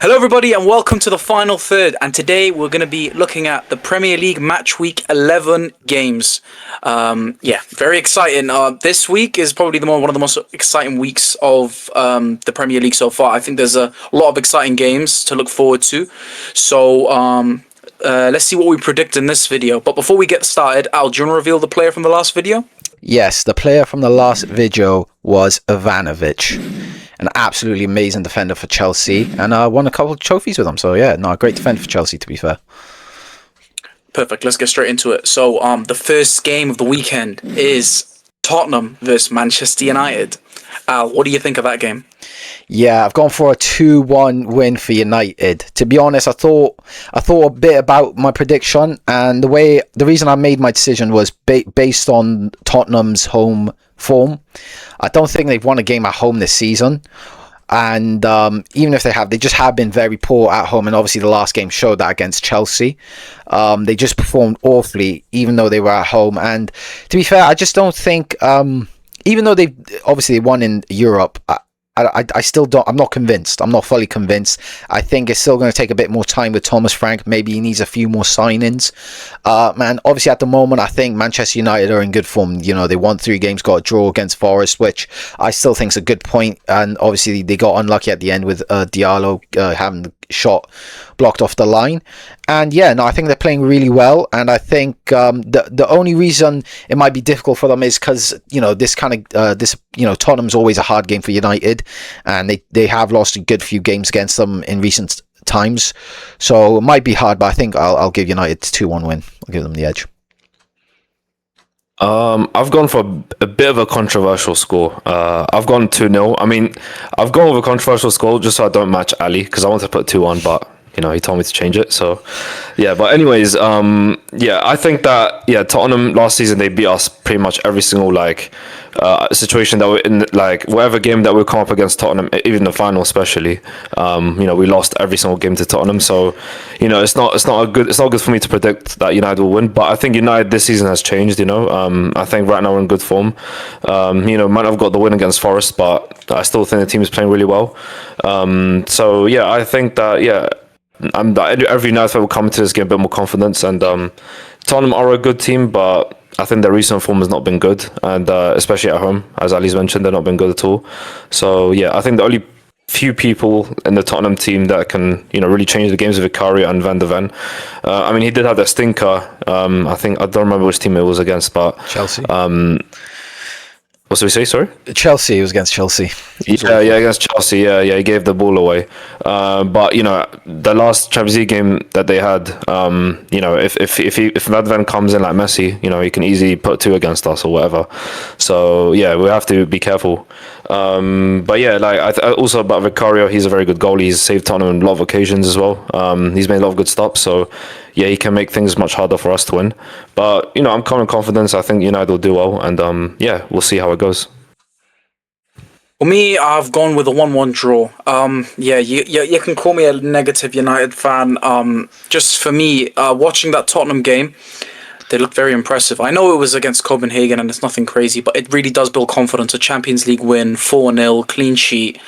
Hello, everybody, and welcome to the final third. And today we're going to be looking at the Premier League Match Week 11 games. Very exciting. This week is probably one of the most exciting weeks of the Premier League so far. I think there's a lot of exciting games to look forward to. So let's see what we predict in this video. But before we get started, Al, do you want to reveal the player from the last video? Yes, the player from the last video was Ivanovic, an absolutely amazing defender for Chelsea, and won a couple of trophies with him. So yeah, a great defender for Chelsea, to be fair. Perfect. Let's get straight into it. So the first game of the weekend is Tottenham versus Manchester United. Al, what do you think of that game? Yeah, I've gone for a 2-1 win for United. To be honest, I thought a bit about my prediction, and the reason I made my decision was based on Tottenham's home form. I don't think they've won a game at home this season, and even if they just have been very poor at home, and obviously the last game showed that against Chelsea. They just performed awfully even though they were at home, and to be fair, I just don't think even though they won in Europe, I still don't. I'm not convinced. I'm not fully convinced. I think it's still going to take a bit more time with Thomas Frank. Maybe he needs a few more signings. Obviously at the moment, I think Manchester United are in good form. You know, they won 3 games, got a draw against Forest, which I still think is a good point. And obviously they got unlucky at the end with Diallo having the shot blocked off the line. And I think they're playing really well. And I think the only reason it might be difficult for them is because Tottenham's always a hard game for United, and they have lost a good few games against them in recent times. So it might be hard, but I think I'll give United 2-1 win. I'll give them the edge. I've gone for a bit of a controversial score. I've gone 2-0. I mean, I've gone with a controversial score just so I don't match Ali, because I want to put 2-1, but he told me to change it. So yeah, but anyways, I think that Tottenham last season, they beat us pretty much every single situation that we're in, whatever game that we come up against Tottenham, even the final especially. We lost every single game to Tottenham. So it's not good for me to predict that United will win. But I think United this season has changed. I think right now we're in good form. Might have got the win against Forest, but I still think the team is playing really well. I think that every United fan will come into this game a bit more confidence, and Tottenham are a good team, but I think their recent form has not been good, and especially at home, as Ali's mentioned, they've not been good at all. So I think the only few people in the Tottenham team that can really change the games are Vicario and Van de Ven. He did have that stinker. I don't remember which team it was against, but Chelsea. What did we say? Sorry? Chelsea. It was against Chelsea. Yeah, against Chelsea. Yeah, he gave the ball away. But the last Champions League game that they had, if Van de Ven comes in like Messi, he can easily put 2 against us or whatever. So we have to be careful. Also about Vicario, he's a very good goalie. He's saved Tottenham on a lot of occasions as well. He's made a lot of good stops. So he can make things much harder for us to win. But I'm calm and confident. I think United will do well, and we'll see how it goes. For me, I've gone with a 1-1 draw. You can call me a negative United fan. Just for me, watching that Tottenham game, they look very impressive. I know it was against Copenhagen and it's nothing crazy, but it really does build confidence. A Champions League win, 4-0, clean sheet.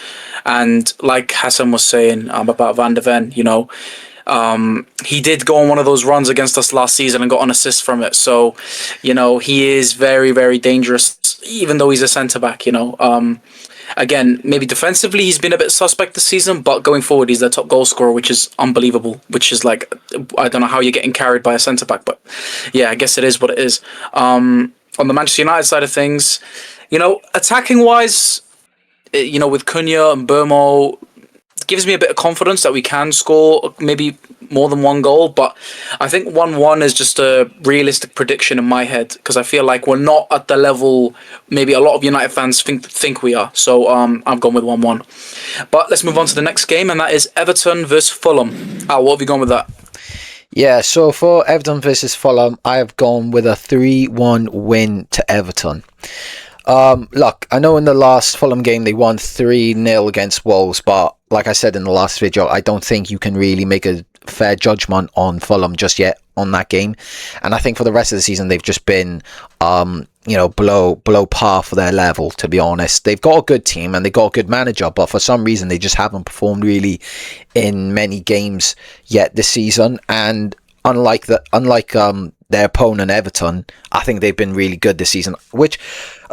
And like Hassan was saying about Van de Ven, he did go on one of those runs against us last season and got an assist from it. So, he is very, very dangerous, even though he's a centre-back, Again, maybe defensively he's been a bit suspect this season, but going forward he's their top goal scorer, which is unbelievable. Which is I don't know how you're getting carried by a centre back, but I guess it is what it is. On the Manchester United side of things, attacking wise, with Cunha and Burmo, gives me a bit of confidence that we can score maybe more than 1 goal, but I think 1-1 is just a realistic prediction in my head, because I feel like we're not at the level maybe a lot of United fans think we are. So I've gone with 1-1. But let's move on to the next game, and that is Everton versus Fulham. Al, what have you gone with that? Yeah, so for Everton versus Fulham, I have gone with a 3-1 win to Everton. Look, I know in the last Fulham game they won 3-0 against Wolves, but like I said in the last video, I don't think you can really make a fair judgment on Fulham just yet on that game, and I think for the rest of the season they've just been below par for their level, to be honest. They've got a good team and they got a good manager, but for some reason they just haven't performed really in many games yet this season. And unlike their opponent Everton, I think they've been really good this season, which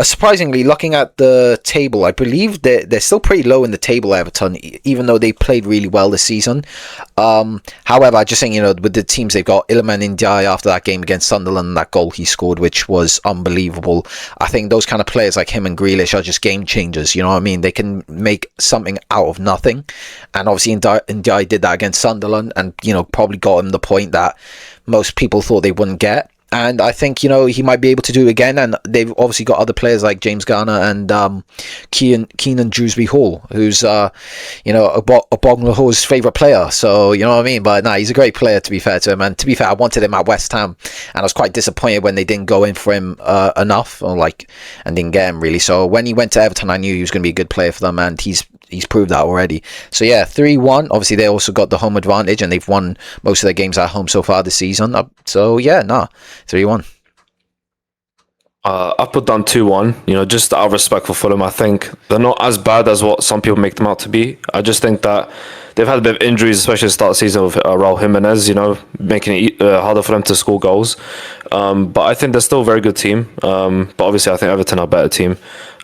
surprisingly, looking at the table, I believe they're still pretty low in the table, Everton, even though they played really well this season. However, I just think, with the teams they've got, Iliman Ndiaye after that game against Sunderland, that goal he scored, which was unbelievable. I think those kind of players like him and Grealish are just game changers, you know what I mean? They can make something out of nothing. And obviously Ndiaye did that against Sunderland and, probably got him the point that most people thought they wouldn't get. And I think, he might be able to do it again. And they've obviously got other players like James Garner and Keenan Dewsbury-Hall, who's, Ogbonlaho's favourite player. So, you know what I mean? But, he's a great player, to be fair to him. And to be fair, I wanted him at West Ham. And I was quite disappointed when they didn't go in for him enough, and didn't get him, really. So when he went to Everton, I knew he was going to be a good player for them. And he's proved that already. So, 3-1. Obviously, they also got the home advantage. And they've won most of their games at home so far this season. 3-1. I put down 2-1. Just out of respect for Fulham, I think they're not as bad as what some people make them out to be. I just think that they've had a bit of injuries, especially at the start of the season with Raul Jimenez, making it harder for them to score goals. But I think they're still a very good team. But obviously, I think Everton are a better team.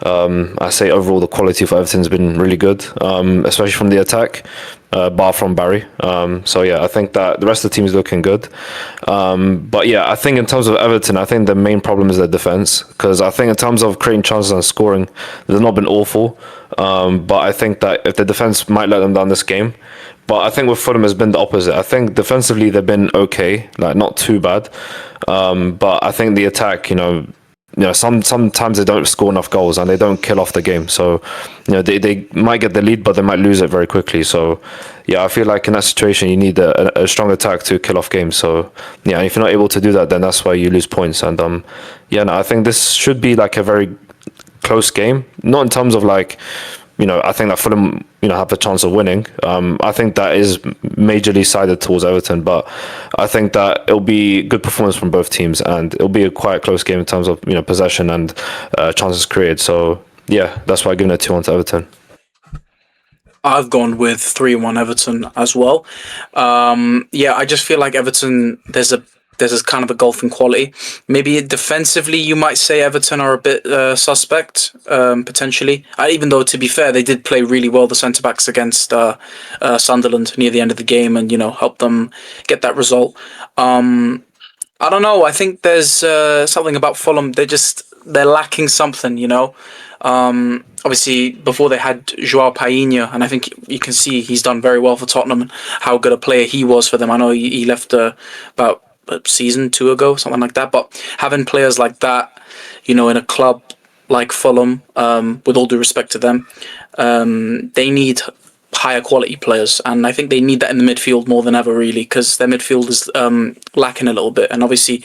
I say overall the quality for Everton has been really good, especially from the attack, bar from Barry. I think that the rest of the team is looking good. I think in terms of Everton, I think the main problem is their defence, because I think in terms of creating chances and scoring, they've not been awful. But I think that if the defence might let them down this game. But I think with Fulham has been the opposite. I think defensively they've been okay, not too bad. But I think the attack, sometimes they don't score enough goals and they don't kill off the game. So, they might get the lead, but they might lose it very quickly. So, I feel like in that situation, you need a strong attack to kill off games. So, if you're not able to do that, then that's why you lose points. And, I think this should be a very close game. Not in terms of I think that Fulham, have a chance of winning. I think that is majorly sided towards Everton, but I think that it'll be good performance from both teams, and it'll be a quite close game in terms of possession and chances created. So that's why I'm giving it 2-1 to Everton. I've gone with 3-1 Everton as well. I just feel like Everton, there's a kind of a gulf in quality. Maybe defensively, you might say Everton are a bit suspect, potentially. Even though, to be fair, they did play really well, the centre-backs against Sunderland near the end of the game and, helped them get that result. I don't know. I think there's something about Fulham. They're lacking something, Obviously, before they had João Painha, and I think you can see he's done very well for Tottenham and how good a player he was for them. I know he left about a season 2 ago, something like that. But having players like that, in a club like Fulham, with all due respect to them, they need higher quality players, and I think they need that in the midfield more than ever, really, because their midfield is lacking a little bit. And obviously,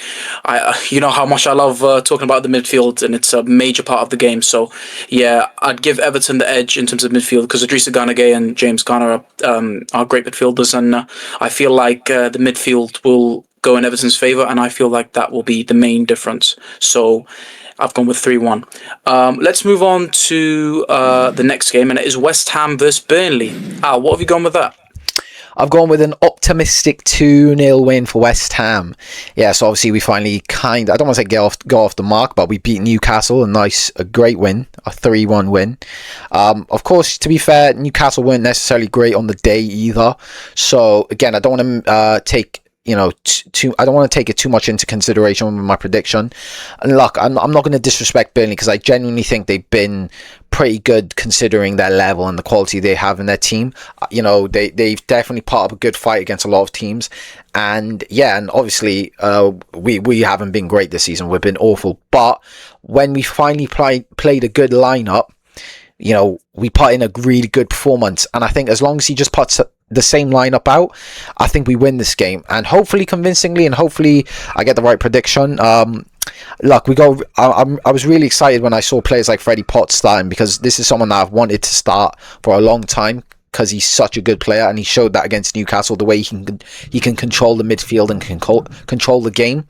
you know how much I love talking about the midfield, and it's a major part of the game. So I'd give Everton the edge in terms of midfield, because Idrissa Gana Gueye and James Garner are great midfielders, and I feel like the midfield will go in Everton's favour, and I feel like that will be the main difference. So I've gone with 3-1. Let's move on to the next game, and it is West Ham versus Burnley. Al, what have you gone with that? I've gone with an optimistic 2-0 win for West Ham. So obviously we finally I don't want to say go off the mark, but we beat Newcastle, a great win, a 3-1 win. Of course, to be fair, Newcastle weren't necessarily great on the day either. So again, I don't want to take I don't want to take it too much into consideration with my prediction. And look, I'm not going to disrespect Burnley, because I genuinely think they've been pretty good considering their level and the quality they have in their team. They've definitely put up a good fight against a lot of teams. And and obviously we haven't been great this season. We've been awful. But when we finally played a good lineup, we put in a really good performance. And I think as long as he just puts the same lineup out, I think we win this game, and hopefully convincingly, and hopefully I get the right prediction. Look, I was really excited when I saw players like Freddie Potts starting, because this is someone that I've wanted to start for a long time. because he's such a good player, and he showed that against Newcastle, the way he can control the midfield and can control the game.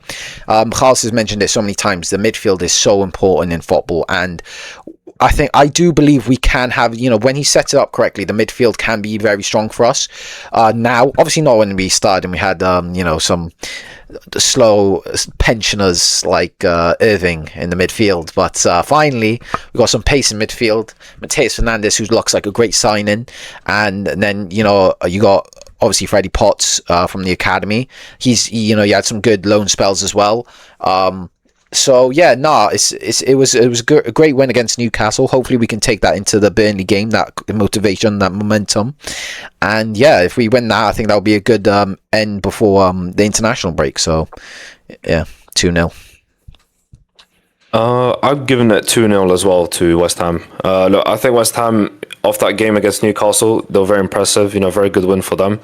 Charles has mentioned it so many times. The midfield is so important in football, and I do believe we can have, when he sets it up correctly, the midfield can be very strong for us. Now, obviously not when we started and we had, some slow pensioners like Irving in the midfield. But finally, we got some pace in midfield. Mateus Fernandes, who looks like a great signing. And then, you got obviously Freddie Potts from the academy. He had some good loan spells as well. So yeah, it was a great win against Newcastle. Hopefully we can take that into the Burnley game, that motivation, that momentum, and yeah, if we win that, I think that'll be a good end before the international break. So yeah, 2-0. I've given it 2-0 as well to West Ham. Look, I think West Ham, off that game against Newcastle, they were very impressive, very good win for them.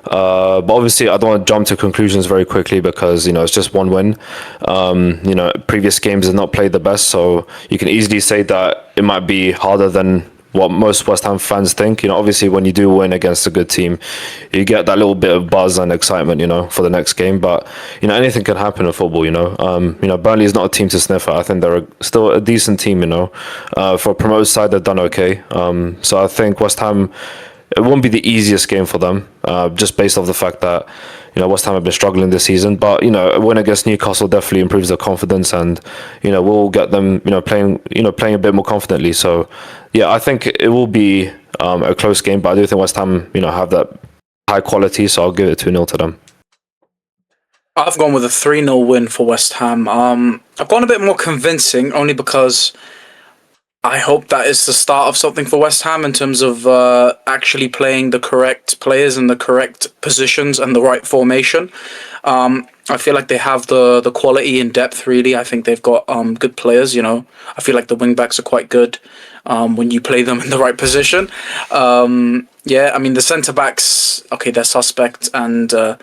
But obviously, I don't want to jump to conclusions very quickly because, it's just one win. Previous games have not played the best, so you can easily say that it might be harder than what most West Ham fans think. Obviously when you do win against a good team, you get that little bit of buzz and excitement, for the next game. But anything can happen in football. Burnley is not a team to sniff at. I think they're still a decent team. For a promoted side, they've done okay. So I think West Ham, it won't be the easiest game for them, just based off the fact that West Ham have been struggling this season. But a win against Newcastle definitely improves their confidence, and we'll get them playing a bit more confidently. So yeah, I think it will be a close game, but I do think West Ham have that high quality, so I'll give it 2-0 to them. I've gone with a 3-0 win for West Ham. I've gone a bit more convincing only because I hope that is the start of something for West Ham in terms of actually playing the correct players in the correct positions and the right formation. I feel like they have the quality and depth, really. I think they've got good players, I feel like the wing-backs are quite good when you play them in the right position. The centre-backs, okay, they're suspect, and, but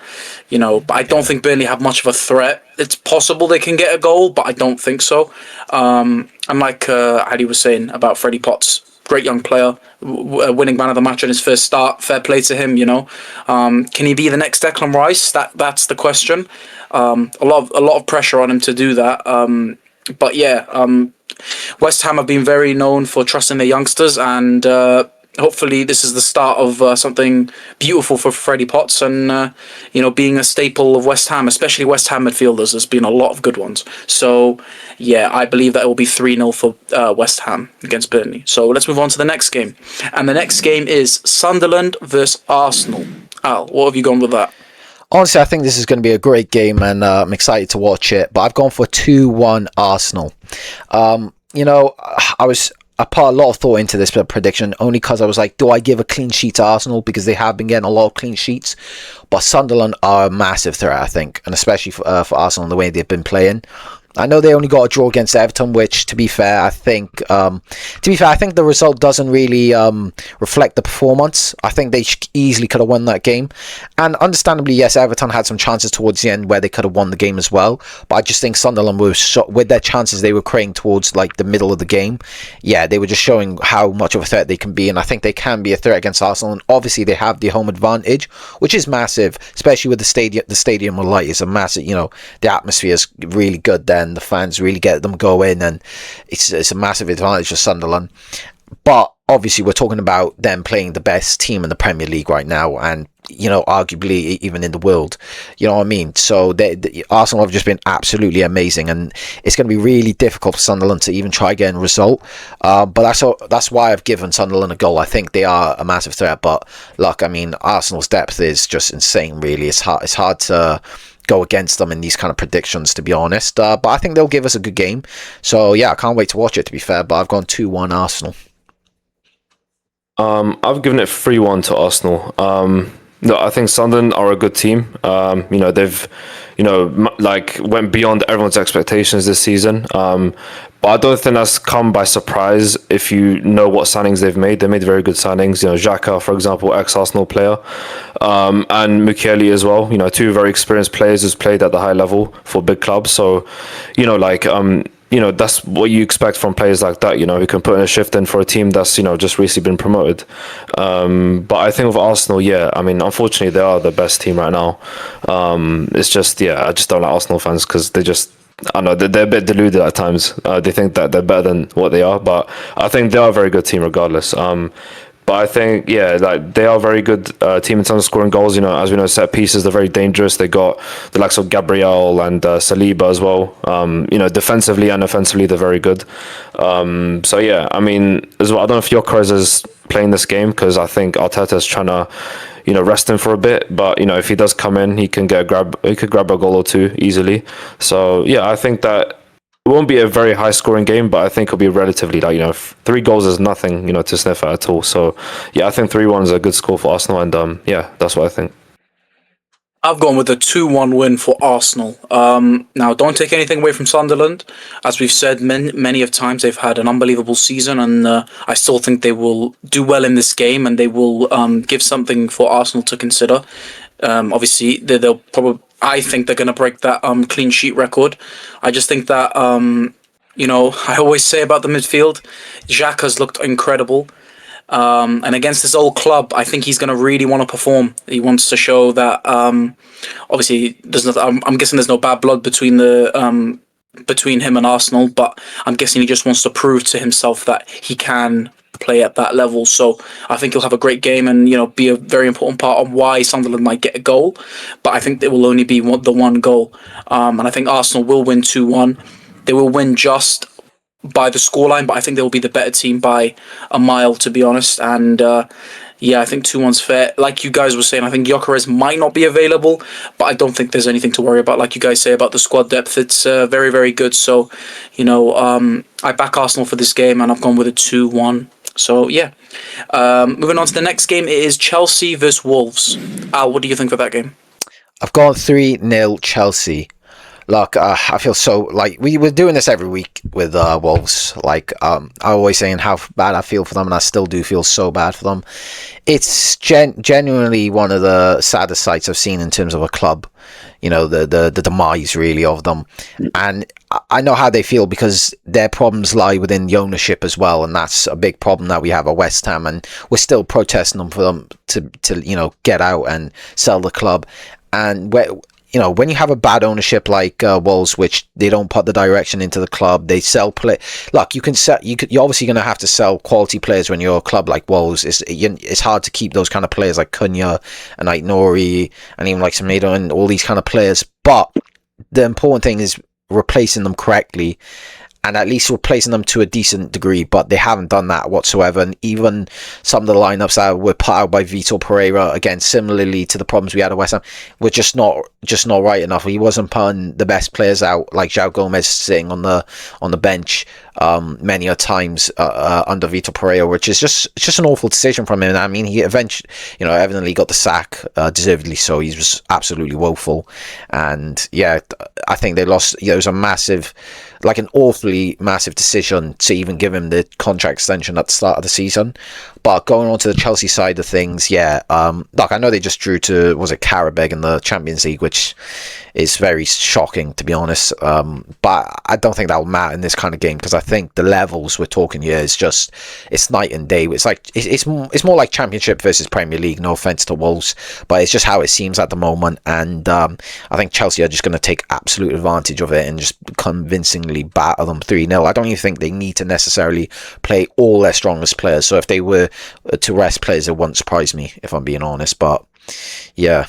I don't think Burnley have much of a threat. It's possible they can get a goal, but I don't think so. And like Adi was saying about Freddie Potts, great young player, winning man of the match on his first start. Fair play to him, Can he be the next Declan Rice? That's the question. A lot of pressure on him to do that. But yeah, West Ham have been very known for trusting their youngsters, and hopefully this is the start of something beautiful for Freddie Potts, and being a staple of West Ham, especially West Ham midfielders. There's been a lot of good ones. So yeah, I believe that it will be 3-0 for West Ham against Burnley. So let's move on to the next game, and the next game is Sunderland versus Arsenal. Al, what have you gone with that? Honestly, I think this is going to be a great game, and I'm excited to watch it. But I've gone for 2-1 Arsenal. I put a lot of thought into this prediction only because I was like, do I give a clean sheet to Arsenal, because they have been getting a lot of clean sheets? But Sunderland are a massive threat, I think, and especially for Arsenal and the way they've been playing. I know they only got a draw against Everton, which, to be fair, I think the result doesn't really reflect the performance. I think they easily could have won that game, and understandably, yes, Everton had some chances towards the end where they could have won the game as well. But I just think Sunderland were with their chances they were creating towards like the middle of the game. Yeah, they were just showing how much of a threat they can be, and I think they can be a threat against Arsenal. And obviously, they have the home advantage, which is massive, especially with the stadium. The stadium with light is a massive. The atmosphere is really good there, and the fans really get them going, and it's a massive advantage for Sunderland. But obviously we're talking about them playing the best team in the Premier League right now, and arguably even in the world, you know what I mean? So Arsenal have just been absolutely amazing, and it's going to be really difficult for Sunderland to even try getting a result, but that's why I've given Sunderland a goal. I think they are a massive threat, but look, I mean, Arsenal's depth is just insane, really. It's hard to go against them in these kind of predictions, to be honest, but I think they'll give us a good game. So yeah, I can't wait to watch it, to be fair. But I've gone 2-1 Arsenal. I've given it 3-1 to Arsenal. No, I think Sunderland are a good team. They've went beyond everyone's expectations this season. But I don't think that's come by surprise if you know what signings they've made. They made very good signings. Xhaka, for example, ex-Arsenal player, and Mukiele as well. Two very experienced players who's played at the high level for big clubs. So, that's what you expect from players like that, who can put in a shift in for a team that's, just recently been promoted. But I think with Arsenal, yeah, I mean, unfortunately, they are the best team right now. It's just, yeah, I just don't like Arsenal fans because they just, I know they're a bit deluded at times. They think that they're better than what they are, but I think they are a very good team regardless. But I think, yeah, like they are a very good team in terms of scoring goals. As we know, set pieces, they're very dangerous. They got the likes of Gabriel and Saliba as well. Defensively and offensively, they're very good. So yeah, I mean, as well, I don't know if Gyökeres is playing this game because I think Arteta's trying to, rest him for a bit. But if he does come in, he can he could grab a goal or two easily. So yeah, I think that it won't be a very high scoring game, but I think it'll be relatively 3 goals is nothing, to sniff at all. So yeah, I think 3-1 is a good score for Arsenal, and yeah, that's what I think. I've gone with a 2-1 win for Arsenal. Now, don't take anything away from Sunderland. As we've said many of times, they've had an unbelievable season, and I still think they will do well in this game, and they will give something for Arsenal to consider. Obviously, they'll probably. I think they're going to break that clean sheet record. I just think that, I always say about the midfield, Xhaka's looked incredible. And against this old club, I think he's going to really want to perform. He wants to show that, obviously, I'm guessing there's no bad blood between between him and Arsenal, but I'm guessing he just wants to prove to himself that he can play at that level. So I think he'll have a great game and be a very important part on why Sunderland might get a goal. But I think it will only be the one goal. And I think Arsenal will win 2-1. They will win just by the scoreline, but I think they will be the better team by a mile, to be honest. And yeah, I think 2-1's fair. Like you guys were saying, I think Gyökeres might not be available, but I don't think there's anything to worry about. Like you guys say about the squad depth, it's very, very good. So, I back Arsenal for this game, and I've gone with a 2-1. So yeah, moving on to the next game, it is Chelsea versus Wolves. Al, what do you think of that game? I've gone 3-0 Chelsea. Look, I feel so like we were doing this every week with Wolves. Like I'm always saying how bad I feel for them, and I still do feel so bad for them. It's genuinely one of the saddest sights I've seen in terms of a club. The demise really of them, and I know how they feel because their problems lie within the ownership as well, and that's a big problem that we have at West Ham, and we're still protesting them for them to get out and sell the club. And when you have a bad ownership like Wolves, which they don't put the direction into the club, they sell play. Look, you're obviously going to have to sell quality players when you're a club like Wolves. It's hard to keep those kind of players like Cunha and like Nori and even like Semedo and all these kind of players. But the important thing is replacing them correctly, and at least replacing them to a decent degree, but they haven't done that whatsoever. And even some of the lineups that were put out by Vitor Pereira, again, similarly to the problems we had at West Ham, were just not right enough. He wasn't putting the best players out, like João Gomez sitting on the bench many a times under Vitor Pereira, which is just an awful decision from him. I mean, he eventually, evidently got the sack, deservedly so. He was absolutely woeful, and yeah, I think they lost. It was a massive, like an awfully massive decision to even give him the contract extension at the start of the season. But going on to the Chelsea side of things, yeah, look, I know they just drew to, was it Karabag in the Champions League, which is very shocking, to be honest. But I don't think that will matter in this kind of game, because I think the levels we're talking here is just, it's night and day. It's like it's more like Championship versus Premier League. No offense to Wolves, but it's just how it seems at the moment. And I think Chelsea are just going to take absolute advantage of it and just convincingly batter them 3-0. I don't even think they need to necessarily play all their strongest players. So if they were to rest players, it wouldn't surprise me, if I'm being honest. But yeah,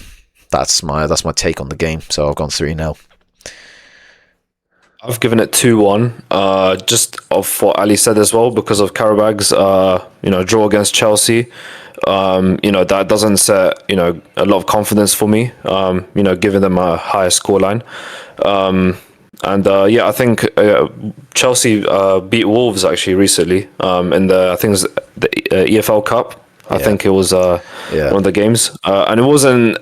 that's my take on the game. So I've gone 3-0. I've given it 2-1, just of what Ali said as well, because of Karabag's draw against Chelsea. That doesn't set a lot of confidence for me, giving them a higher scoreline. I think Chelsea beat Wolves actually recently in the EFL Cup. I think it was one of the games, and it wasn't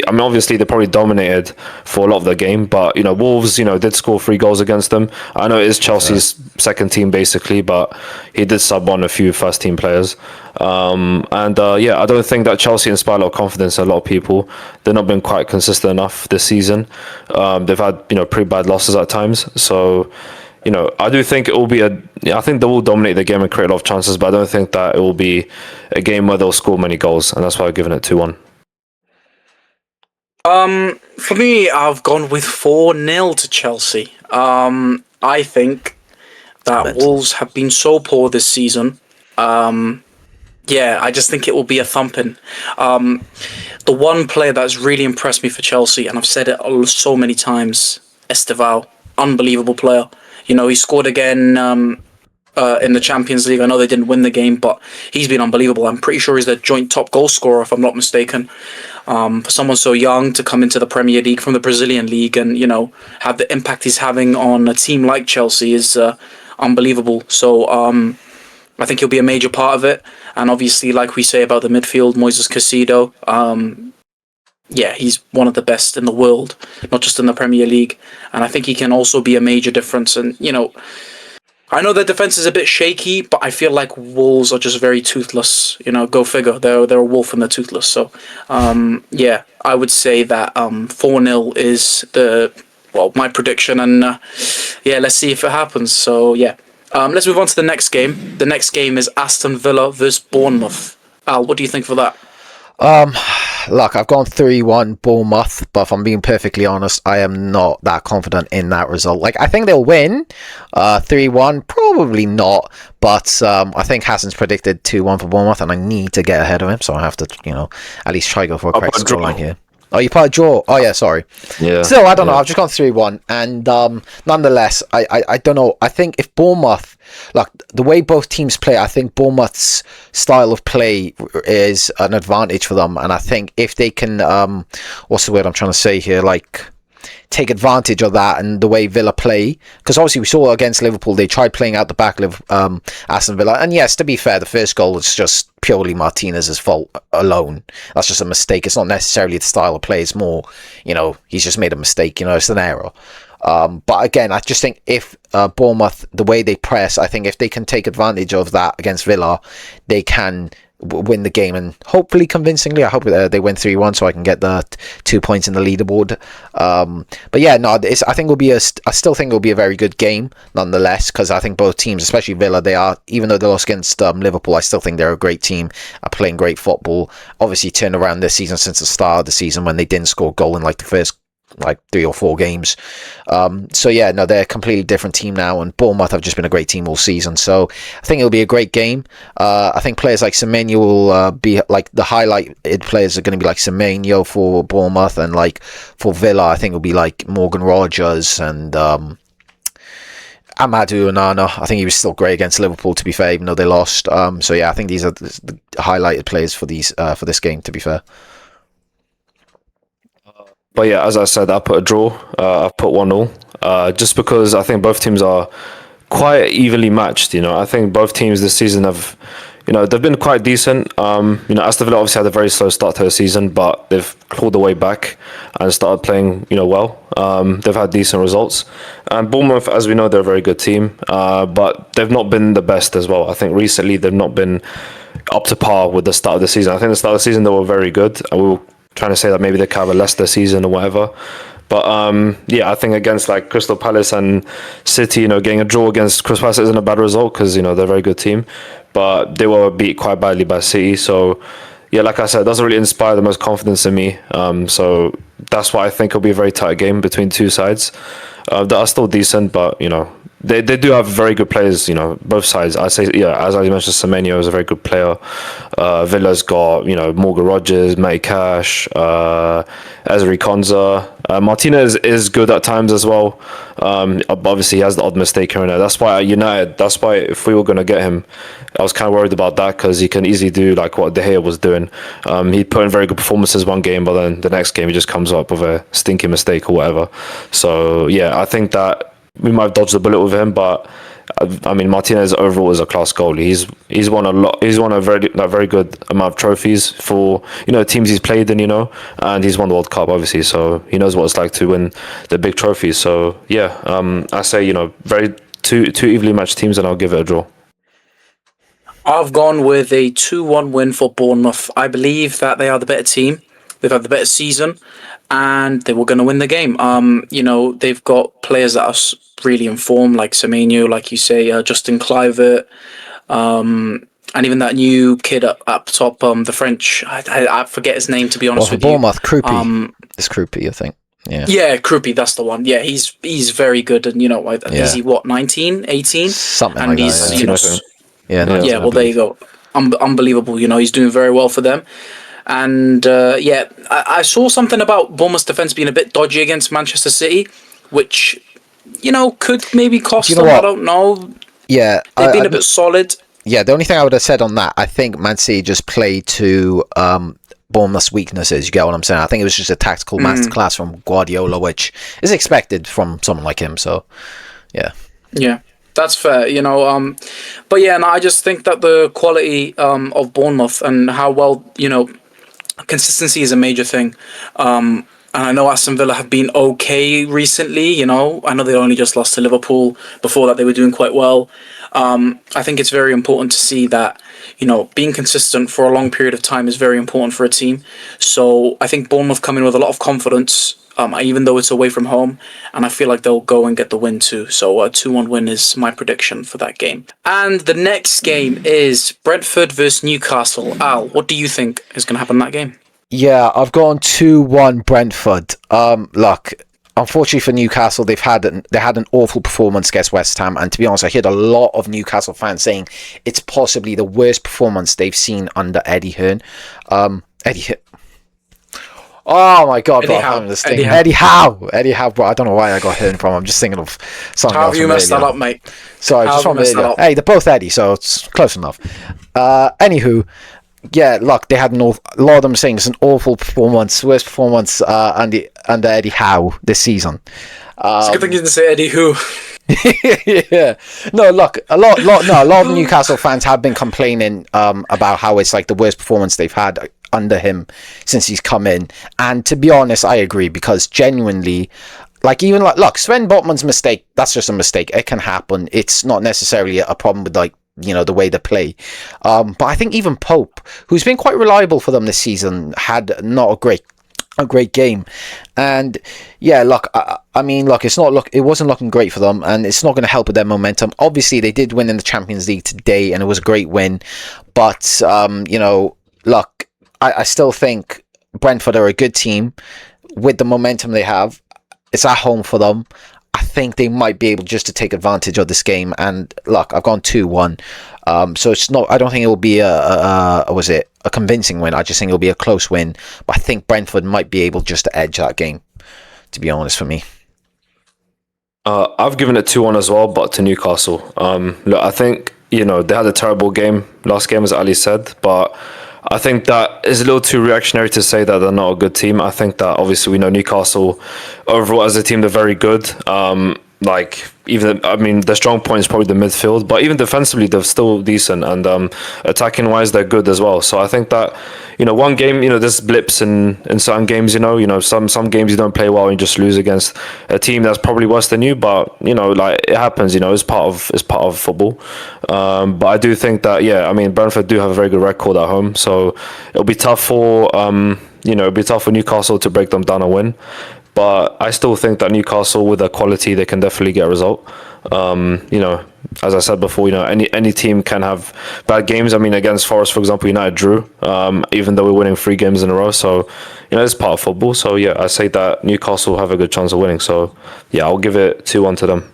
obviously they probably dominated for a lot of the game, but Wolves did score 3 goals against them. I know it is Chelsea's second team basically, but he did sub on a few first team players. I don't think that Chelsea inspired a lot of confidence in a lot of people. They've not been quite consistent enough this season. They've had pretty bad losses at times, so I do think it will be I think they will dominate the game and create a lot of chances, but I don't think that it will be a game where they'll score many goals, and that's why I've given it 2-1. For me, I've gone with 4-0 to Chelsea. I think that Mental. Wolves have been so poor this season. Yeah, I just think it will be a thumping. The one player that's really impressed me for Chelsea, and I've said it so many times, Esteval, unbelievable player. He scored again in the Champions League. I know they didn't win the game, but he's been unbelievable. I'm pretty sure he's the joint top goal scorer, if I'm not mistaken. For someone so young to come into the Premier League from the Brazilian League and, have the impact he's having on a team like Chelsea is unbelievable. So I think he'll be a major part of it. And obviously, like we say about the midfield, Moises Caicedo, yeah, he's one of the best in the world, not just in the Premier League. And I think he can also be a major difference. And, I know their defense is a bit shaky, but I feel like Wolves are just very toothless. Go figure. They're a wolf and they're toothless. So, yeah, I would say that 4-0 is my prediction. And, yeah, let's see if it happens. So, yeah. Let's move on to the next game. The next game is Aston Villa versus Bournemouth. Al, what do you think for that? Look, I've gone 3-1 Bournemouth, but if I'm being perfectly honest, I am not that confident in that result. Like, I think they'll win 3-1, probably not, but I think Hassan's predicted 2-1 for Bournemouth, and I need to get ahead of him, so I have to, at least try to go for a correct scoreline here. Oh, you put a draw. Oh, yeah, sorry. Yeah. Still, I don't know. I've just gone 3-1. And nonetheless, I don't know. I think if Bournemouth, like the way both teams play, I think Bournemouth's style of play is an advantage for them. And I think if they can, what's the word I'm trying to say here? Like, take advantage of that and the way Villa play, because obviously we saw against Liverpool they tried playing out the back of Aston Villa, and yes, to be fair, the first goal was just purely Martinez's fault alone. That's just a mistake. It's not necessarily the style of play, it's more, he's just made a mistake, it's an error. But again, I just think if Bournemouth, the way they press, I think if they can take advantage of that against Villa, they can win the game, and hopefully convincingly. I hope they win 3-1 so I can get the 2 points in the leaderboard. But yeah, no, I think I still think it'll be a very good game nonetheless, because I think both teams, especially Villa, they are, even though they lost against Liverpool, I still think they're a great team, are playing great football. Obviously turned around this season since the start of the season when they didn't score a goal in like the first 3 or 4 games. So yeah, no, they're a completely different team now, and Bournemouth have just been a great team all season. So I think it'll be a great game. I think players like Semenyo will be like the highlighted players are going to be like Semenyo for Bournemouth, and like for Villa, I think it'll be like Morgan Rogers and Amadou Onana. I think he was still great against Liverpool, to be fair, even though they lost. So yeah, I think these are the highlighted players for this game, to be fair. But yeah, as I said, I put a draw. I put 1-1, just because I think both teams are quite evenly matched. I think both teams this season have, they've been quite decent. Aston Villa obviously had a very slow start to the season, but they've clawed their way back and started playing, well. They've had decent results. And Bournemouth, as we know, they're a very good team, but they've not been the best as well. I think recently they've not been up to par with the start of the season. I think the start of the season they were very good, and we were trying to say that maybe they could have a Leicester season or whatever. But yeah, I think against like Crystal Palace and City, getting a draw against Crystal Palace isn't a bad result, because they're a very good team, but they were beat quite badly by City. So yeah, like I said, it doesn't really inspire the most confidence in me. So that's why I think it'll be a very tight game between two sides that are still decent, but they do have very good players, both sides. I say, yeah, as I mentioned, Semenyo is a very good player. Villa's got, Morgan Rogers, Matty Cash, Ezri Konza. Martinez is good at times as well. Obviously, he has the odd mistake here and there. That's why at United, if we were going to get him, I was kind of worried about that, because he can easily do like what De Gea was doing. He put in very good performances one game, but then the next game he just comes up with a stinky mistake or whatever. So yeah, I think that we might have dodged a bullet with him, but I mean, Martinez overall is a class goalie. He's won a lot. He's won a very good amount of trophies for teams he's played in, and he's won the World Cup obviously, so he knows what it's like to win the big trophies. So yeah, I say very two evenly matched teams, and I'll give it a draw. I've gone with a 2-1 win for Bournemouth. I believe that they are the better team. they've had the better season, and they were going to win the game. They've got players that are really informed, like Semenyo, like you say, Justin Kluivert, and even that new kid up top, the French. I forget his name, to be honest for with you. Bournemouth, Krupi. It's Krupi, I think. Yeah. Yeah, Krupi, that's the one. Yeah, he's very good, and is he what, 19, 18? Something and like he's that. Yeah. 19, yeah. Well, there you go. Unbelievable. He's doing very well for them. And I saw something about Bournemouth's defense being a bit dodgy against Manchester City, which could maybe cost you know them. what? I don't know. Yeah. They've been a bit solid. Yeah, the only thing I would have said on that, I think Man City just played to Bournemouth's weaknesses. You get what I'm saying? I think it was just a tactical masterclass from Guardiola, which is expected from someone like him. So, yeah. Yeah, that's fair. But yeah, no, I just think that the quality of Bournemouth and how well, consistency is a major thing. And I know Aston Villa have been okay recently. I know they only just lost to Liverpool. Before that, they were doing quite well. I think it's very important to see that, being consistent for a long period of time is very important for a team. So I think Bournemouth come in with a lot of confidence, even though it's away from home. And I feel like they'll go and get the win too. So a 2-1 win is my prediction for that game. And the next game is Brentford versus Newcastle. Al, what do you think is going to happen in that game? Yeah, I've gone 2-1 Brentford. Look, unfortunately for Newcastle, they had an awful performance against West Ham, and to be honest, I heard a lot of Newcastle fans saying it's possibly the worst performance they've seen under Eddie Hearn. Oh my God, bro! Eddie Howe, bro. I don't know where I got Hearn from. I'm just thinking of something How else. have you messed that up, mate? Sorry, just from earlier. Hey, they're both Eddie, so it's close enough. Anywho. Yeah, look, they had a lot of them saying it's an awful performance, worst performance under Eddie Howe this season. It's a good thing you didn't say Eddie Who. Yeah, no, look, a lot of Newcastle fans have been complaining about how it's like the worst performance they've had under him since he's come in, and to be honest, I agree, because genuinely, look, Sven Botman's mistake, that's just a mistake. It can happen. It's not necessarily a problem with the way they play. But I think even Pope, who's been quite reliable for them this season, had not a great game. And yeah, look, I mean, look, it wasn't looking great for them, and it's not going to help with their momentum. Obviously, they did win in the Champions League today, and it was a great win. But look, I still think Brentford are a good team with the momentum they have. It's at home for them. I think they might be able just to take advantage of this game, and look, I've gone 2-1. So it's not. I don't think it will be a convincing win. I just think it'll be a close win. But I think Brentford might be able just to edge that game, to be honest, for me. I've given it 2-1 as well, but to Newcastle. Look, I think they had a terrible game last game, as Ali said, but I think that is a little too reactionary to say that they're not a good team. I think that obviously we know Newcastle overall as a team, they're very good. Their strong point is probably the midfield, but even defensively they're still decent, and attacking wise they're good as well. So I think that one game, there's blips in certain games. Some games you don't play well and you just lose against a team that's probably worse than you, but it happens. It's part of football. But I do think that Brentford do have a very good record at home, so it'll be tough for Newcastle to break them down and win. But I still think that Newcastle, with their quality, they can definitely get a result. As I said before, any team can have bad games. I mean, against Forest, for example, United drew, even though we're winning 3 games in a row. So, it's part of football. So, yeah, I say that Newcastle have a good chance of winning. So, yeah, I'll give it 2-1 to them.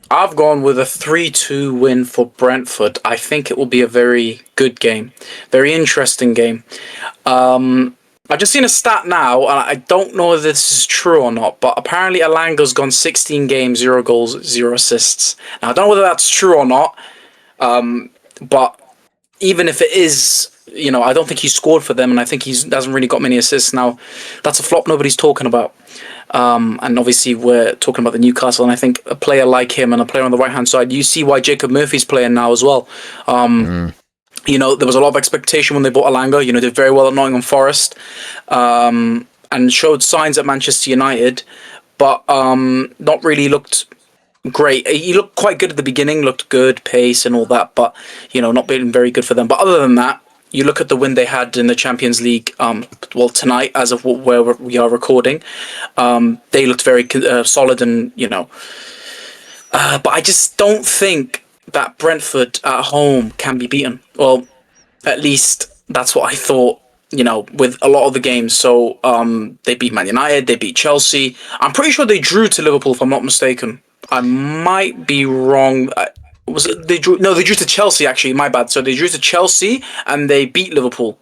I've gone with a 3-2 win for Brentford. I think it will be a very good game. Very interesting game. I've just seen a stat now, and I don't know if this is true or not, but apparently Alanga's gone 16 games, 0 goals, 0 assists. Now, I don't know whether that's true or not, but even if it is, I don't think he scored for them, and I think he hasn't really got many assists. Now, that's a flop nobody's talking about. And obviously we're talking about the Newcastle, and I think a player like him and a player on the right-hand side, you see why Jacob Murphy's playing now as well. There was a lot of expectation when they bought Alanga. Did very well at Nottingham Forest, and showed signs at Manchester United, but not really looked great. He looked quite good at the beginning, looked good, pace and all that, but not being very good for them. But other than that, you look at the win they had in the Champions League. Well, tonight, as of where we are recording, they looked very solid, and but I just don't think that Brentford at home can be beaten. Well, at least that's what I thought. With a lot of the games. So they beat Man United, they beat Chelsea. I'm pretty sure they drew to Liverpool, if I'm not mistaken. I might be wrong. Was it they drew? No, they drew to Chelsea. Actually, my bad. So they drew to Chelsea and they beat Liverpool.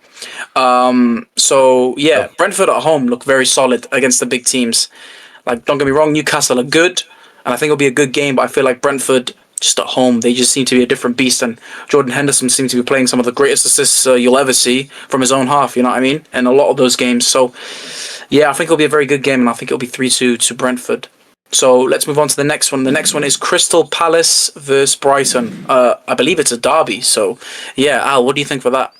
So yeah, Brentford at home look very solid against the big teams. Like, don't get me wrong, Newcastle are good, and I think it'll be a good game. But I feel like Brentford, just at home, they just seem to be a different beast. And Jordan Henderson seems to be playing some of the greatest assists you'll ever see from his own half. You know what I mean? And a lot of those games. So yeah, I think it'll be a very good game, and I think it'll be 3-2 to Brentford. So let's move on to the next one. The next one is Crystal Palace versus Brighton. I believe it's a derby. So yeah, Al, what do you think for that?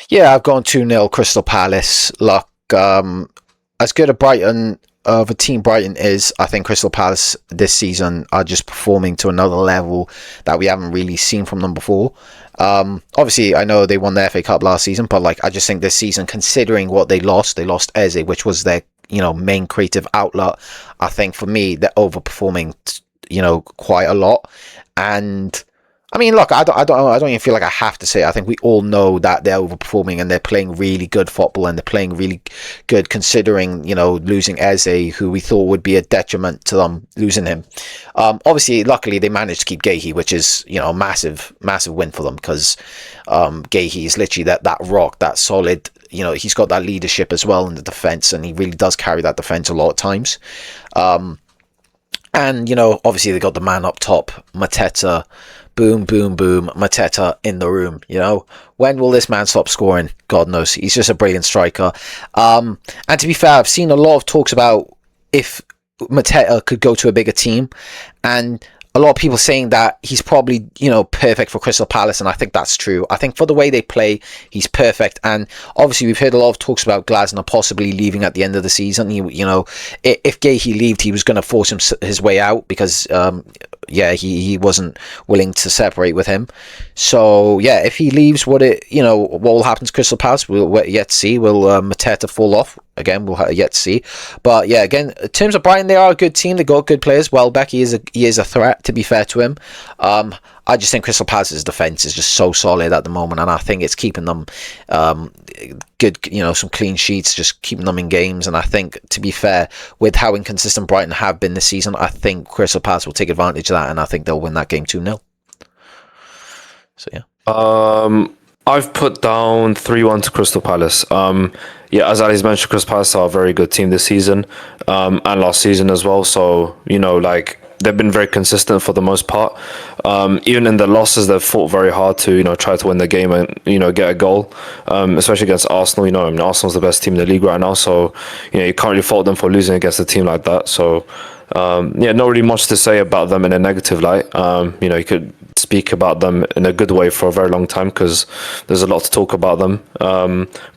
Yeah, I've gone 2-0 Crystal Palace. Look, as good a Brighton of a team Brighton is, I think Crystal Palace this season are just performing to another level that we haven't really seen from them before. Obviously, I know they won the FA Cup last season, but I just think this season, considering what they lost Eze, which was their main creative outlet. I think for me, they're overperforming quite a lot. And I mean, look, I don't even feel like I have to say it. I think we all know that they're overperforming and they're playing really good football, and they're playing really good considering, losing Eze, who we thought would be a detriment to them, losing him. Obviously, luckily, they managed to keep Gahey, which is, a massive win for them, because Gahey is literally that rock, that solid. He's got that leadership as well in the defence, and he really does carry that defence a lot of times. And, obviously, they got the man up top, Mateta. Boom, boom, boom, Mateta in the room. When will this man stop scoring? God knows. He's just a brilliant striker. And to be fair, I've seen a lot of talks about if Mateta could go to a bigger team, and a lot of people saying that he's probably, perfect for Crystal Palace, and I think that's true. I think for the way they play, he's perfect. And obviously, we've heard a lot of talks about Glasner possibly leaving at the end of the season. If Gahey left, he was going to force his way out, because he wasn't willing to separate with him. So yeah, if he leaves, what will happen to Crystal Palace? We'll yet to see. Will Mateta fall off? Again, we'll yet to see. But yeah, again, in terms of Brighton, they are a good team. They got good players. Welbeck, he is a threat, to be fair to him. I just think Crystal Palace's defence is just so solid at the moment, and I think it's keeping them good, some clean sheets, just keeping them in games. And I think, to be fair, with how inconsistent Brighton have been this season, I think Crystal Palace will take advantage of that, and I think they'll win that game 2-0. So yeah. I've put down 3-1 to Crystal Palace. As Ali's mentioned, Crystal Palace are a very good team this season, and last season as well. So, they've been very consistent for the most part. Even in the losses, they've fought very hard to, try to win the game and, get a goal, especially against Arsenal. Arsenal's the best team in the league right now. So, you can't really fault them for losing against a team like that. So, not really much to say about them in a negative light. You could speak about them in a good way for a very long time, because there's a lot to talk about them.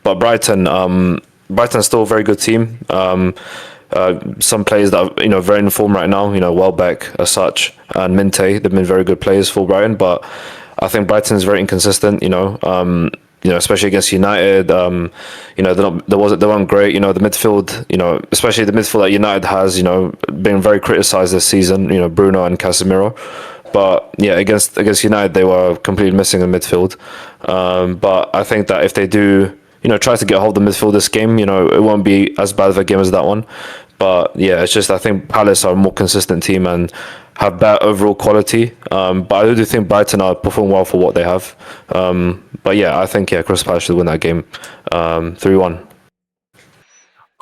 But Brighton's still a very good team. Some players that are very in form right now, Welbeck as such, and Minte, they've been very good players for Brighton, but I think Brighton is very inconsistent, especially against United. They weren't great. The midfield, especially the midfield that United has, been very criticised this season. Bruno and Casemiro, but yeah, against United they were completely missing in midfield. But I think that if they do, try to get hold of the midfield this game, it won't be as bad of a game as that one. But yeah, it's just, I think Palace are a more consistent team and have better overall quality. But I do think Brighton are performing well for what they have. But yeah, I think Crystal Palace should win that game 3-1.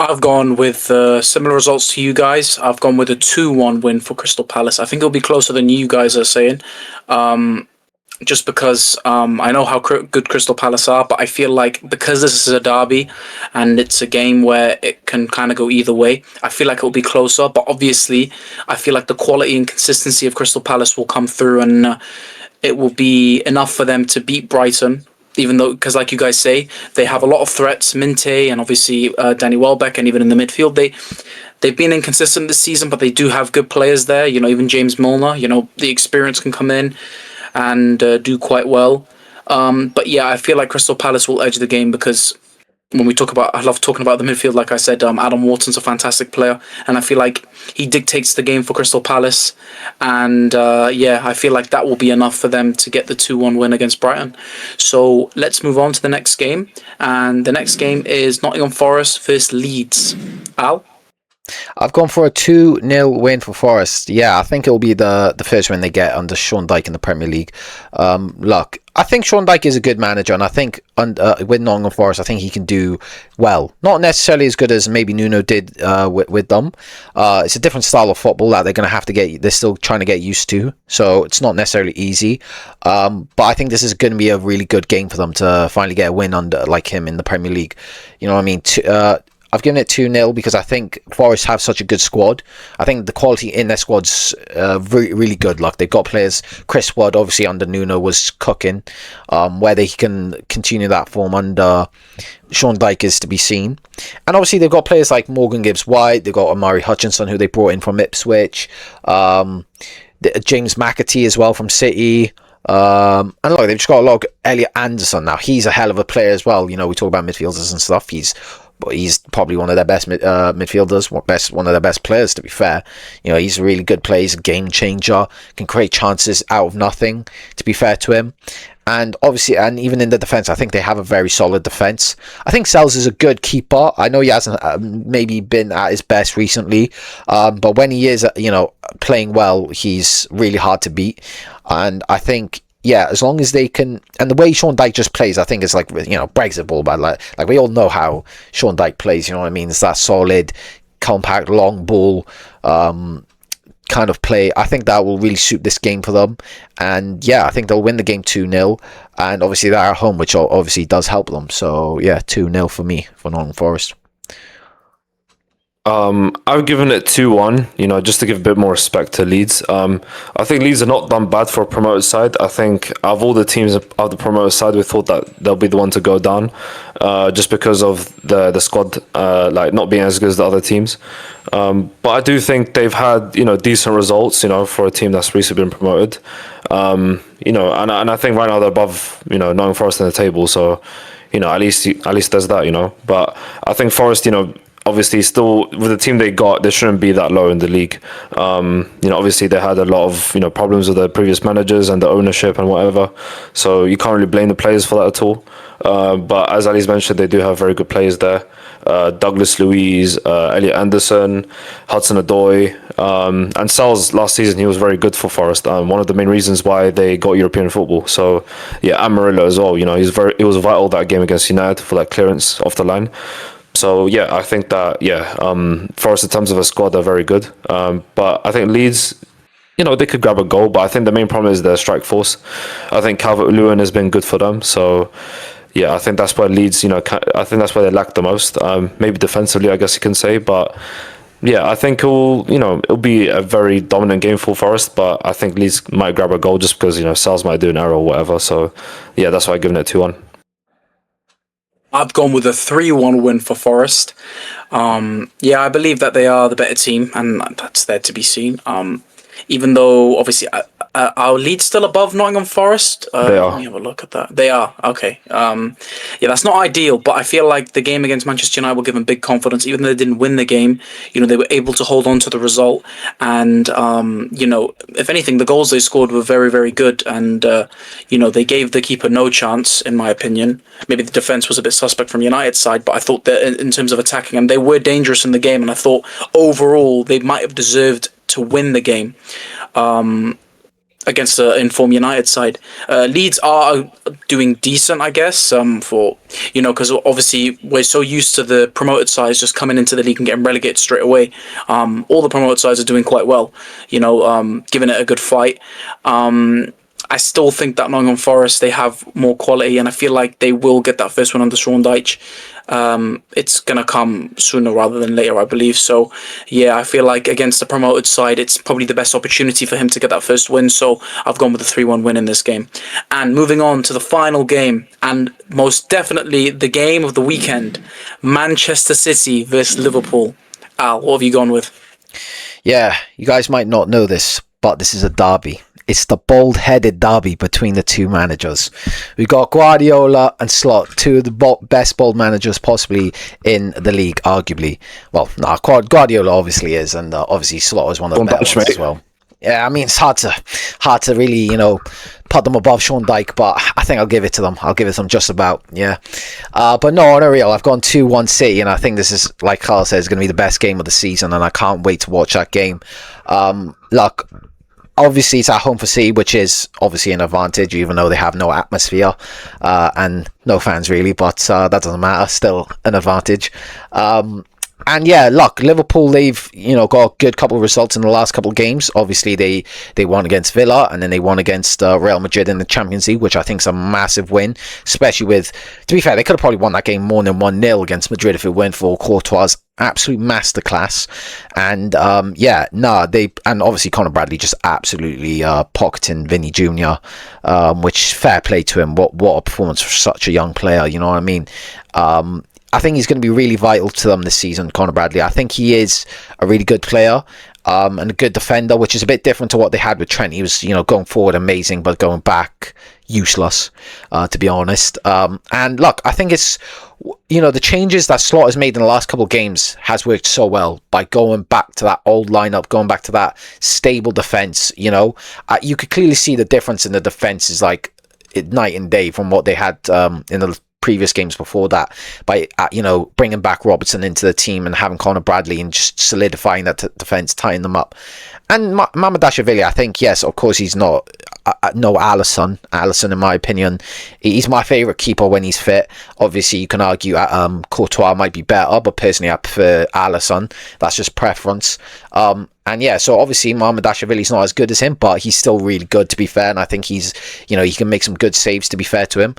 I've gone with similar results to you guys. I've gone with a 2-1 win for Crystal Palace. I think it'll be closer than you guys are saying. Just because I know how good Crystal Palace are, but I feel like because this is a derby and it's a game where it can kind of go either way, I feel like it'll be closer. But obviously, I feel like the quality and consistency of Crystal Palace will come through, and it will be enough for them to beat Brighton. Even though, because like you guys say, they have a lot of threats, Minte and obviously Danny Welbeck, and even in the midfield, they've been inconsistent this season, but they do have good players there. Even James Milner, the experience can come in and do quite well. But yeah, I feel like Crystal Palace will edge the game because when we talk about, I love talking about the midfield. Like I said, Adam Wharton's a fantastic player, and I feel like he dictates the game for Crystal Palace. And yeah, I feel like that will be enough for them to get the 2-1 win against Brighton. So let's move on to the next game, and the next game is Nottingham Forest versus Leeds. Al? I've gone for a 2-0 win for Forest. Yeah, I think it'll be the first win they get under Sean Dyche in the Premier League. Look, I think Sean Dyche is a good manager, and I think with Nottingham Forest, I think he can do well. Not necessarily as good as maybe Nuno did with them. It's a different style of football that they're going to have to get. They're still trying to get used to, so it's not necessarily easy. But I think this is going to be a really good game for them to finally get a win under like him in the Premier League. You know what I mean? I've given it 2-0 because I think Forest have such a good squad. I think the quality in their squad's really, really good. Like, they've got players. Chris Wood, obviously under Nuno, was cooking. Whether he can continue that form under Sean Dyche is to be seen. And obviously they've got players like Morgan Gibbs-White. They've got Amari Hutchinson, who they brought in from Ipswich. James McAtee as well from City. And look, they've just got a lot of Elliot Anderson now. He's a hell of a player as well. You know, we talk about midfielders and stuff. He's probably one of their best midfielders, one of their best players, to be fair. You know, he's a really good player. He's a game changer, can create chances out of nothing, to be fair to him. And obviously, and even in the defence, I think they have a very solid defence. I think Sells is a good keeper. I know he hasn't maybe been at his best recently, but when he is, playing well, he's really hard to beat. And I think, yeah, as long as they can, and the way Sean Dyche just plays, I think it's like, Brexit ball, but like we all know how Sean Dyche plays, you know what I mean? It's that solid, compact, long ball kind of play. I think that will really suit this game for them. And yeah, I think they'll win the game 2-0. And obviously they're at home, which obviously does help them. So yeah, 2-0 for me, for Nottingham Forest. I've given it 2-1, just to give a bit more respect to Leeds. I think Leeds are not done bad for a promoted side. I think out of all the teams of the promoted side, we thought that they'll be the one to go down, just because of the squad not being as good as the other teams. But I do think they've had decent results, for a team that's recently been promoted. And I think right now they're above Nottingham Forest in the table, so at least there's that. But I think Forest, obviously, still with the team they got, they shouldn't be that low in the league. Obviously they had a lot of problems with the previous managers and the ownership and whatever. So you can't really blame the players for that at all. But as Ali's mentioned, they do have very good players there. Douglas Luiz, Elliot Anderson, Hudson-Odoi, and Sal's last season he was very good for Forest. One of the main reasons why they got European football. So yeah, and Murillo as well. He was vital that game against United for that clearance off the line. So yeah, I think that Forest in terms of a squad are very good. But I think Leeds, they could grab a goal, but I think the main problem is their strike force. I think Calvert-Lewin has been good for them. So yeah, I think that's where Leeds, I think that's where they lack the most. Maybe defensively, I guess you can say, but yeah, I think it'll be a very dominant game for Forest, but I think Leeds might grab a goal just because Sals might do an error or whatever. So yeah, that's why I've given it 2-1. I've gone with a 3-1 win for Forest. Yeah, I believe that they are the better team, and that's there to be seen. Even though, obviously, are Leeds still above Nottingham Forest? They are. Let me have a look at that. They are, okay. Yeah, that's not ideal, but I feel like the game against Manchester United will give them big confidence. Even though they didn't win the game, they were able to hold on to the result. And, if anything, the goals they scored were very, very good. And, they gave the keeper no chance, in my opinion. Maybe the defence was a bit suspect from United's side, but I thought that in terms of attacking them, they were dangerous in the game. And I thought, overall, they might have deserved to win the game against the informed United side. Leeds are doing decent, I guess, because obviously we're so used to the promoted sides just coming into the league and getting relegated straight away. All the promoted sides are doing quite well, giving it a good fight. I still think that Nottingham Forest, they have more quality, and I feel like they will get that first one under Sean Dyche. It's going to come sooner rather than later, I believe. So, yeah, I feel like against the promoted side, it's probably the best opportunity for him to get that first win. So, I've gone with a 3-1 win in this game. And moving on to the final game, and most definitely the game of the weekend, Manchester City versus Liverpool. Al, what have you gone with? Yeah, you guys might not know this, but this is a derby. It's the bold-headed derby between the two managers. We got Guardiola and Slot, two of the best bold managers possibly in the league, arguably. Well, no, Guardiola obviously is, and obviously Slot was one of the better ones as well. Yeah, I mean, it's hard to really, put them above Sean Dyche, but I think I'll give it to them. I'll give it to them just about, yeah. But no, on a real, I've gone 2-1 City, and I think this is, like Carl says, going to be the best game of the season, and I can't wait to watch that game. Look, obviously it's at home for City, which is obviously an advantage, even though they have no atmosphere and no fans really, but that doesn't matter, still an advantage. And yeah, look, Liverpool, they've got a good couple of results in the last couple of games. Obviously, they won against Villa, and then they won against Real Madrid in the Champions League, which I think is a massive win. Especially with, to be fair, they could have probably won that game more than 1-0 against Madrid if it weren't for Courtois' absolute masterclass. And and obviously Conor Bradley just absolutely pocketing Vinny Jr., which fair play to him. What a performance for such a young player. You know what I mean? I think he's going to be really vital to them this season, Conor Bradley. I think he is a really good player and a good defender, which is a bit different to what they had with Trent. He was, going forward amazing, but going back useless, to be honest. And look, I think it's, the changes that Slot has made in the last couple of games has worked so well by going back to that old lineup, going back to that stable defence. You could clearly see the difference in the defence is like night and day from what they had in the previous games before that, by bringing back Robertson into the team and having Conor Bradley and just solidifying that defence, tying them up. And Mamardashvili, I think, yes, of course he's not no Alisson, in my opinion, he's my favourite keeper when he's fit. Obviously you can argue Courtois might be better, but personally I prefer Alisson. That's just preference. And yeah, so obviously Mamardashvili's not as good as him, but he's still really good, to be fair, and I think he's he can make some good saves, to be fair to him.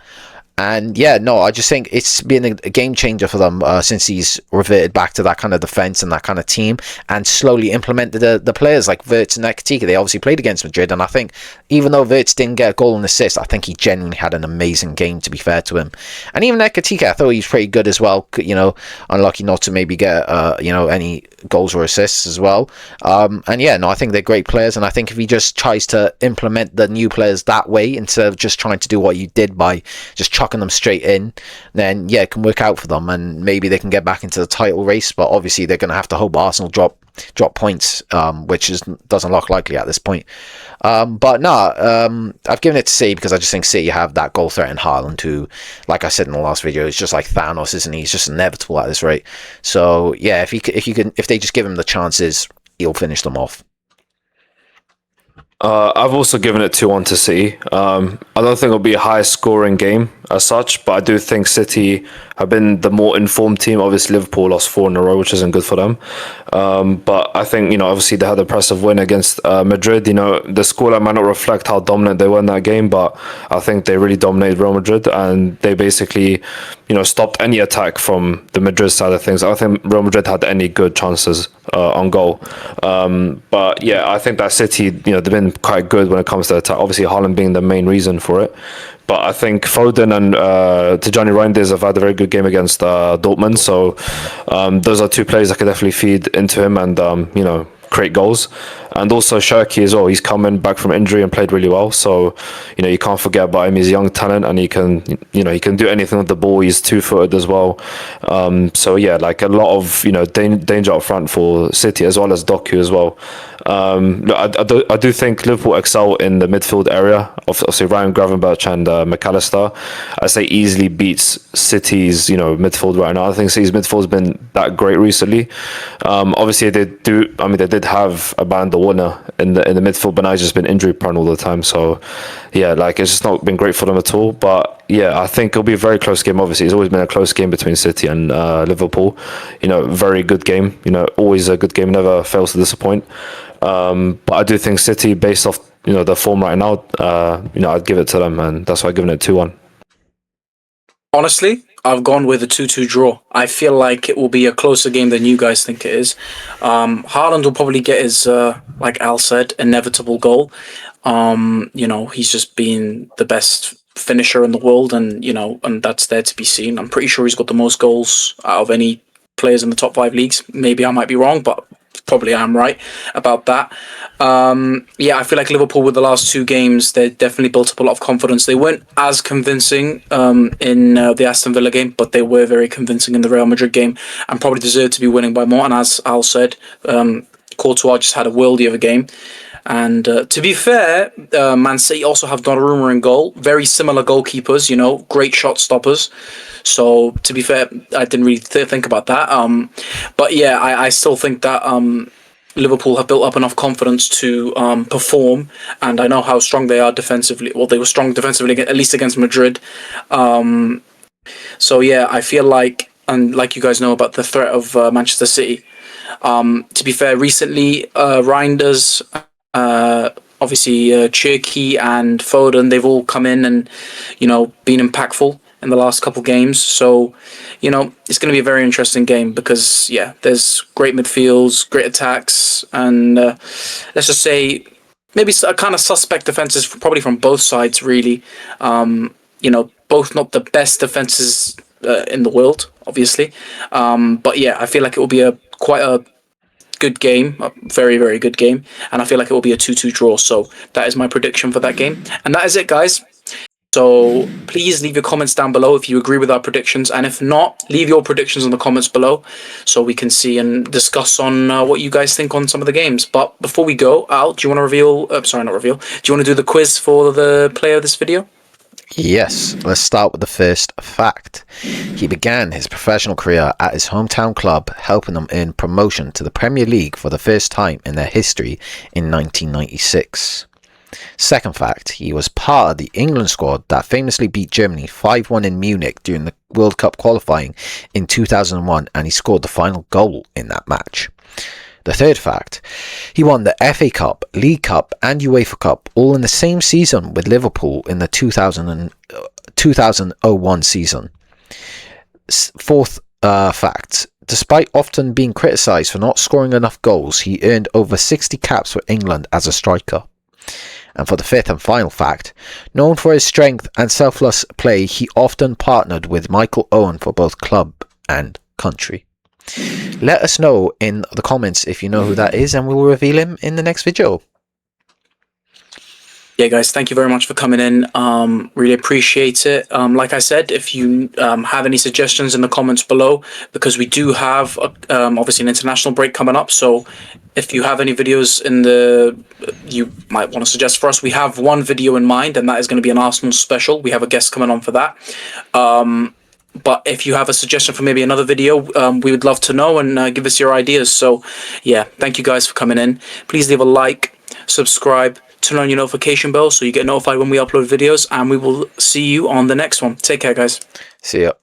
And yeah, no, I just think it's been a game changer for them since he's reverted back to that kind of defence and that kind of team, and slowly implemented the players like Wirtz and Ekitike. They obviously played against Madrid, and I think even though Wirtz didn't get a goal and assist, I think he genuinely had an amazing game, to be fair to him. And even Ekitike, I thought he was pretty good as well. Unlucky not to maybe get any goals or assists as well. And yeah, no, I think they're great players, and I think if he just tries to implement the new players that way instead of just trying to do what you did by just chucking them straight in, then yeah, it can work out for them, and maybe they can get back into the title race. But obviously they're going to have to hope Arsenal drop points, which doesn't look likely at this point. But no, I've given it to City because I just think City have that goal threat in Haaland, who, like I said in the last video, is just like Thanos, isn't he? He's just inevitable at this rate. So yeah, if they just give him the chances, he'll finish them off. I've also given it 2-1 to City. I don't think it'll be a high scoring game as such, but I do think City have been the more informed team. Obviously, Liverpool lost 4 in a row, which isn't good for them. But I think, obviously they had an impressive win against Madrid. The scoreline might not reflect how dominant they were in that game, but I think they really dominated Real Madrid, and they basically, stopped any attack from the Madrid side of things. I don't think Real Madrid had any good chances on goal. But yeah, I think that City, they've been quite good when it comes to attack. Obviously, Haaland being the main reason for it. But I think Foden and Tijani Reinders have had a very good game against Dortmund. So those are two players that could definitely feed into him and, create goals. And also Shirky as well. He's coming back from injury and played really well. So, you can't forget about him. He's a young talent, and he can do anything with the ball. He's 2-footed as well. So yeah, like a lot of, danger up front for City, as well as Doku as well. I do think Liverpool excel in the midfield area. Obviously, Ryan Gravenberch and McAllister, I say, easily beats City's midfield right now. I think City's midfield has been that great recently. Obviously, they did have a Band Warner in the midfield, but now he's just been injury prone all the time. So yeah, like it's just not been great for them at all. But yeah, I think it'll be a very close game. Obviously, it's always been a close game between City and Liverpool. Very good game. Always a good game. Never fails to disappoint. But I do think City, based off the form right now, I'd give it to them, and that's why I've given it 2-1. Honestly, I've gone with a 2-2 draw. I feel like it will be a closer game than you guys think it is. Haaland will probably get his, like Al said, inevitable goal. He's just been the best finisher in the world, and and that's there to be seen. I'm pretty sure he's got the most goals out of any players in the top 5 leagues. Maybe I might be wrong, but probably am right about that. Yeah, I feel like Liverpool with the last two games, they definitely built up a lot of confidence. They weren't as convincing in the Aston Villa game, but they were very convincing in the Real Madrid game and probably deserved to be winning by more. And as Al said, Courtois just had a worldie of a game. And to be fair, Man City also have Donnarumma in goal. Very similar goalkeepers, great shot stoppers. So to be fair, I didn't really think about that. But yeah, I still think that Liverpool have built up enough confidence to perform, and I know how strong they are defensively. Well, they were strong defensively, at least against Madrid. So yeah, I feel like, and like you guys know about the threat of Manchester City. To be fair, recently Reinders, obviously Cherki and Foden, they've all come in and been impactful in the last couple games. So it's going to be a very interesting game because there's great midfields, great attacks, and let's just say maybe a kind of suspect defenses probably from both sides really. Both not the best defenses in the world, obviously, but yeah, I feel like it will be quite a good game, a very, very good game, and I feel like it will be a 2-2 draw. So that is my prediction for that game, and that is it, guys. So please leave your comments down below if you agree with our predictions, and if not, leave your predictions in the comments below so we can see and discuss on what you guys think on some of the games. But before we go, Al, do you want to reveal? Sorry, not reveal. Do you want to do the quiz for the player of this video? Yes, let's start with the first fact. He began his professional career at his hometown club, helping them earn promotion to the Premier League for the first time in their history in 1996. Second fact, he was part of the England squad that famously beat Germany 5-1 in Munich during the World Cup qualifying in 2001, and he scored the final goal in that match. The third fact, he won the FA Cup, League Cup and UEFA Cup all in the same season with Liverpool in the 2001 season. Fourth fact, despite often being criticised for not scoring enough goals, he earned over 60 caps for England as a striker. And for the fifth and final fact, known for his strength and selfless play, he often partnered with Michael Owen for both club and country. Let us know in the comments if you know who that is, and we will reveal him in the next video. Yeah, guys, thank you very much for coming in. Really appreciate it. Like I said, if you have any suggestions in the comments below, because we do have obviously an international break coming up. So if you have any videos you might want to suggest for us, we have one video in mind, and that is going to be an Arsenal special. We have a guest coming on for that. But if you have a suggestion for maybe another video, we would love to know, and give us your ideas. So yeah, thank you guys for coming in. Please leave a like, subscribe, turn on your notification bell so you get notified when we upload videos, and we will see you on the next one. Take care, guys. See ya.